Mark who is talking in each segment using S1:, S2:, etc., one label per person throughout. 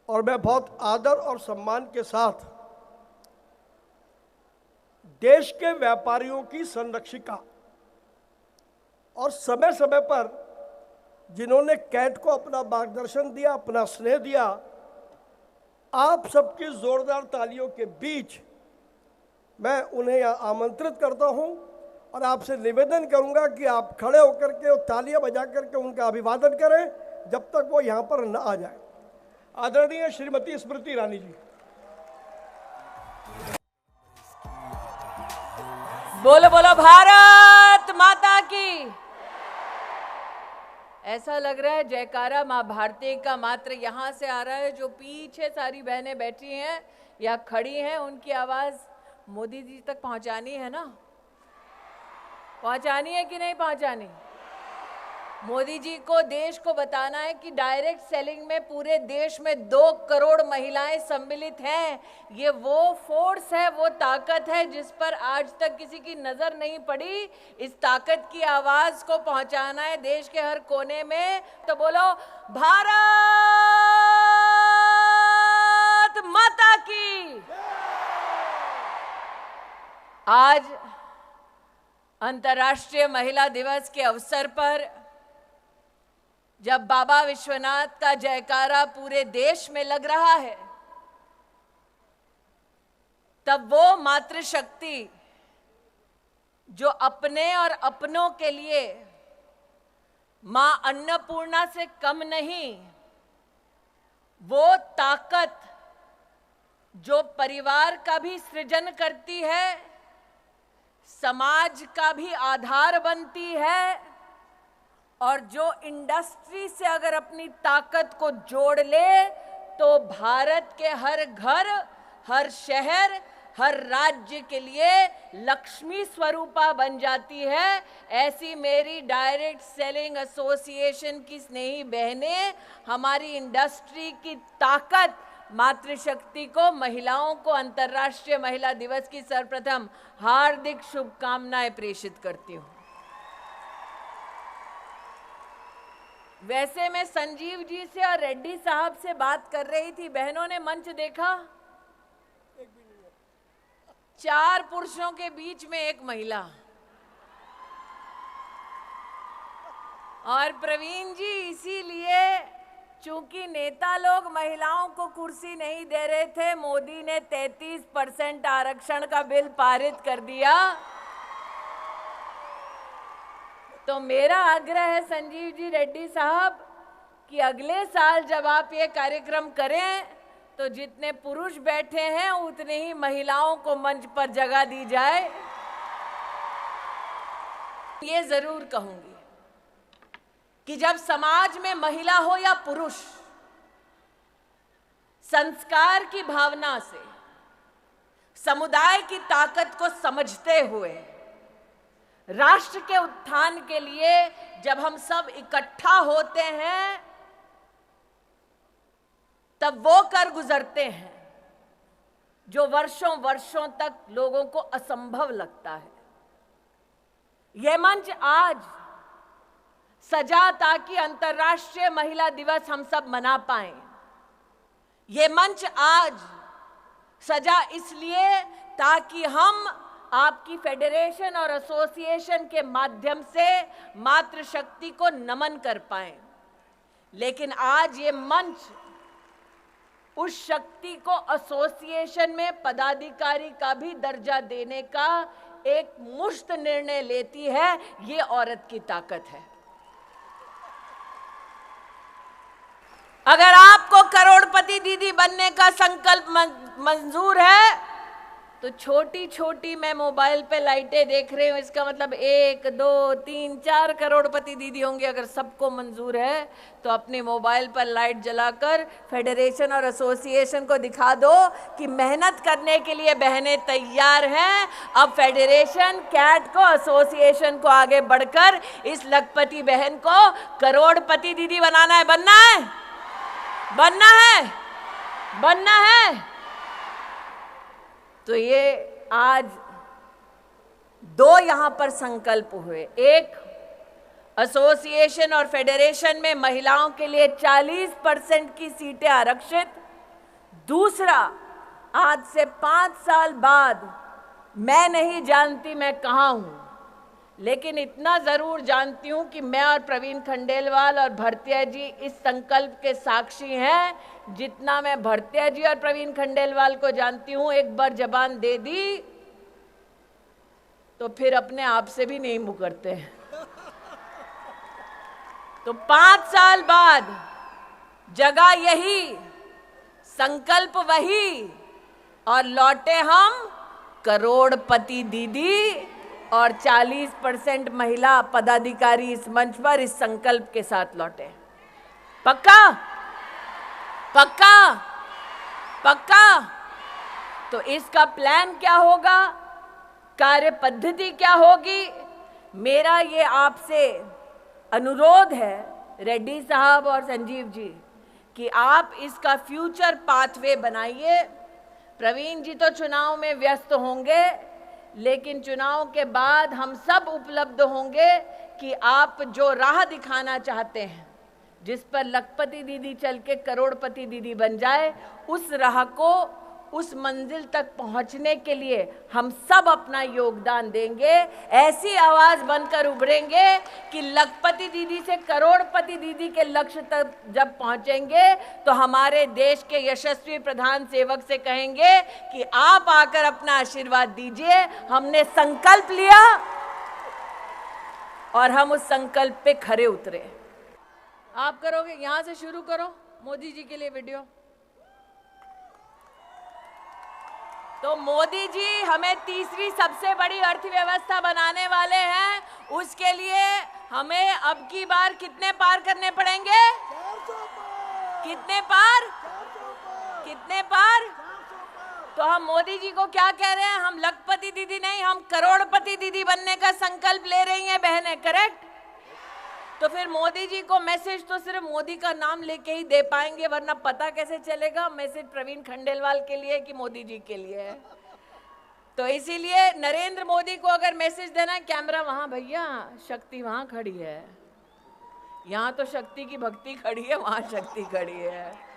S1: और मैं बहुत आदर और सम्मान के साथ देश के व्यापारियों की संरक्षिका और समय समय पर जिन्होंने कैट को अपना मार्गदर्शन दिया, अपना स्नेह दिया, आप सबकी जोरदार तालियों के बीच मैं उन्हें यहाँ आमंत्रित करता हूँ और आपसे निवेदन करूँगा कि आप खड़े होकर के और तालियां बजा करके उनका अभिवादन करें जब तक वो यहाँ पर न आ जाए। आदरणीय श्रीमती स्मृति ईरानी जी।
S2: बोलो बोलो भारत माता की। ऐसा लग रहा है जयकारा माँ भारती का मात्र यहाँ से आ रहा है। जो पीछे सारी बहनें बैठी हैं या खड़ी हैं, उनकी आवाज मोदी जी तक पहुँचानी है ना? पहुँचानी है कि नहीं पहुँचानी? मोदी जी को देश को बताना है कि डायरेक्ट सेलिंग में पूरे देश में 2 करोड़ महिलाएं सम्मिलित हैं। ये वो फोर्स है, वो ताकत है जिस पर आज तक किसी की नजर नहीं पड़ी। इस ताकत की आवाज को पहुंचाना है देश के हर कोने में। तो बोलो भारत माता की। आज अंतर्राष्ट्रीय महिला दिवस के अवसर पर जब बाबा विश्वनाथ का जयकारा पूरे देश में लग रहा है, तब वो मातृशक्ति जो अपने और अपनों के लिए मां अन्नपूर्णा से कम नहीं, वो ताकत जो परिवार का भी सृजन करती है, समाज का भी आधार बनती है, और जो इंडस्ट्री से अगर अपनी ताकत को जोड़ ले तो भारत के हर घर, हर शहर, हर राज्य के लिए लक्ष्मी स्वरूपा बन जाती है। ऐसी मेरी डायरेक्ट सेलिंग एसोसिएशन की स्नेही बहनें हमारी इंडस्ट्री की ताकत मातृशक्ति को, महिलाओं को अंतर्राष्ट्रीय महिला दिवस की सर्वप्रथम हार्दिक शुभकामनाएं प्रेषित करती हूँ। वैसे मैं संजीव जी से और रेड्डी साहब से बात कर रही थी, बहनों ने मंच देखा? 4 पुरुषों के बीच में 1 महिला। और प्रवीण जी, इसीलिए चूंकि नेता लोग महिलाओं को कुर्सी नहीं दे रहे थे, मोदी ने 33% आरक्षण का बिल पारित कर दिया। तो मेरा आग्रह है संजीव जी, रेड्डी साहब, कि अगले साल जब आप ये कार्यक्रम करें तो जितने पुरुष बैठे हैं उतने ही महिलाओं को मंच पर जगह दी जाए। ये जरूर कहूंगी कि जब समाज में महिला हो या पुरुष, संस्कार की भावना से समुदाय की ताकत को समझते हुए राष्ट्र के उत्थान के लिए जब हम सब इकट्ठा होते हैं, तब वो कर गुजरते हैं जो वर्षों वर्षों तक लोगों को असंभव लगता है। यह मंच आज सजा ताकि अंतर्राष्ट्रीय महिला दिवस हम सब मना पाएं। ये मंच आज सजा इसलिए ताकि हम आपकी फेडरेशन और एसोसिएशन के माध्यम से मातृशक्ति को नमन कर पाएं। लेकिन आज ये मंच उस शक्ति को एसोसिएशन में पदाधिकारी का भी दर्जा देने का एक मुश्त निर्णय लेती है। ये औरत की ताकत है। अगर आपको करोड़पति दीदी बनने का संकल्प मंजूर है तो छोटी छोटी मैं मोबाइल पे लाइटें देख रही हूँ, इसका मतलब 1, 2, 3, 4 करोड़पति दीदी होंगे। अगर सबको मंजूर है तो अपने मोबाइल पर लाइट जलाकर फेडरेशन और एसोसिएशन को दिखा दो कि मेहनत करने के लिए बहनें तैयार हैं। अब फेडरेशन, कैट को, एसोसिएशन को आगे बढ़कर इस लखपति बहन को करोड़पति दीदी बनाना है। बनना है, बनना है, बनना है। तो ये आज 2 यहां पर संकल्प हुए। एक, एसोसिएशन और फेडरेशन में महिलाओं के लिए 40% की सीटें आरक्षित, दूसरा, आज से 5 साल बाद मैं नहीं जानती मैं कहाँ हूँ, लेकिन इतना जरूर जानती हूँ कि मैं और प्रवीण खंडेलवाल और भरतिया जी इस संकल्प के साक्षी हैं। जितना मैं भरतिया जी और प्रवीण खंडेलवाल को जानती हूँ, एक बार जबान दे दी तो फिर अपने आप से भी नहीं मुकरते हैं। तो 5 साल बाद जगह यही, संकल्प वही, और लौटे हम करोड़पति दीदी और 40% महिला पदाधिकारी इस मंच पर इस संकल्प के साथ लौटे। पक्का? पक्का? पक्का? तो इसका प्लान क्या होगा, कार्य पद्धति क्या होगी? मेरा ये आपसे अनुरोध है रेड्डी साहब और संजीव जी कि आप इसका फ्यूचर पाथवे बनाइए। प्रवीण जी तो चुनाव में व्यस्त होंगे, लेकिन चुनाव के बाद हम सब उपलब्ध होंगे कि आप जो राह दिखाना चाहते हैं, जिस पर लखपति दीदी चल के करोड़पति दीदी बन जाए, उस राह को, उस मंजिल तक पहुंचने के लिए हम सब अपना योगदान देंगे। ऐसी आवाज बनकर उभरेंगे कि लखपति दीदी से करोड़पति दीदी के लक्ष्य तक जब पहुंचेंगे तो हमारे देश के यशस्वी प्रधान सेवक से कहेंगे कि आप आकर अपना आशीर्वाद दीजिए। हमने संकल्प लिया और हम उस संकल्प पे खरे उतरे। आप करोगे? यहां से शुरू करो मोदी जी के लिए वीडियो। तो मोदी जी हमें तीसरी सबसे बड़ी अर्थव्यवस्था बनाने वाले हैं। उसके लिए हमें अब की बार कितने पार करने पड़ेंगे?
S1: 400 पार।
S2: कितने पार?
S1: 400 पार।
S2: कितने पार?
S1: 400 पार।
S2: तो हम मोदी जी को क्या कह रहे हैं? हम लखपति दीदी नहीं, हम करोड़पति दीदी बनने का संकल्प ले रही हैं बहनें। करेक्ट? तो फिर मोदी जी को मैसेज तो सिर्फ मोदी का नाम लेके ही दे पाएंगे, वरना पता कैसे चलेगा मैसेज प्रवीण खंडेलवाल के लिए कि मोदी जी के लिए है। तो इसीलिए नरेंद्र मोदी को अगर मैसेज देना है, कैमरा वहां भैया, शक्ति वहां खड़ी है, यहाँ तो शक्ति की भक्ति खड़ी है, वहां शक्ति खड़ी है।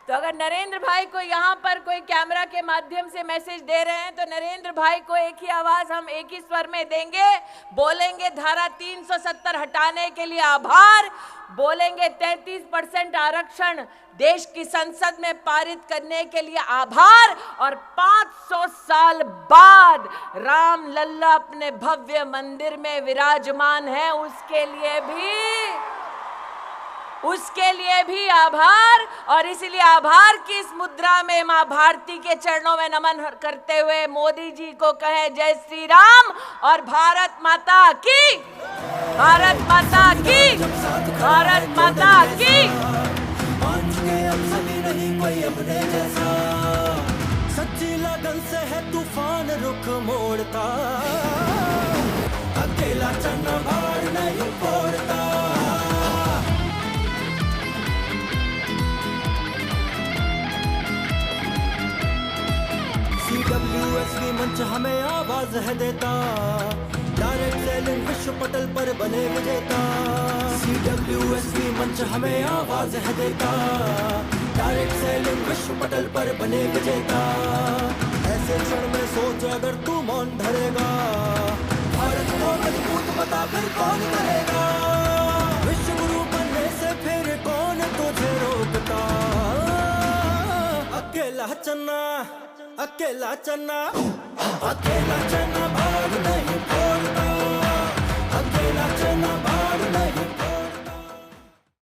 S2: तो अगर नरेंद्र भाई को यहाँ पर कोई कैमरा के माध्यम से मैसेज दे रहे हैं, तो नरेंद्र भाई को एक ही आवाज हम एक ही स्वर में देंगे, बोलेंगे धारा 370 हटाने के लिए आभार, बोलेंगे 33% आरक्षण देश की संसद में पारित करने के लिए आभार, और 500 साल बाद राम लल्ला अपने भव्य मंदिर में विराजमान है, उसके लिए भी आभार। और इसलिए आभार की इस मुद्रा में मां भारती के चरणों में नमन करते हुए मोदी जी को कहे जय श्री राम और भारत माता की, भारत माता की, भारत माता की।
S3: सच्ची लगन से है तूफान रुख मोड़ता, अकेला चन्ना भार नहीं फोड़ता। CWSV मंच हमें आवाज है देता, डायरेक्ट सेलिंग विश्व पटल पर बने विजेता। CWSV मंच हमें आवाज है देता, डायरेक्ट सेलिंग विश्व पटल पर बने विजेता। ऐसे क्षण में सोच अगर तू मौन धरेगा, भारत को मजबूत बता फिर कौन करेगा। विश्व गुरु बनने से फिर कौन तुझे रोकता। अकेला चन्ना, अकेला चन्ना, अकेला चन्ना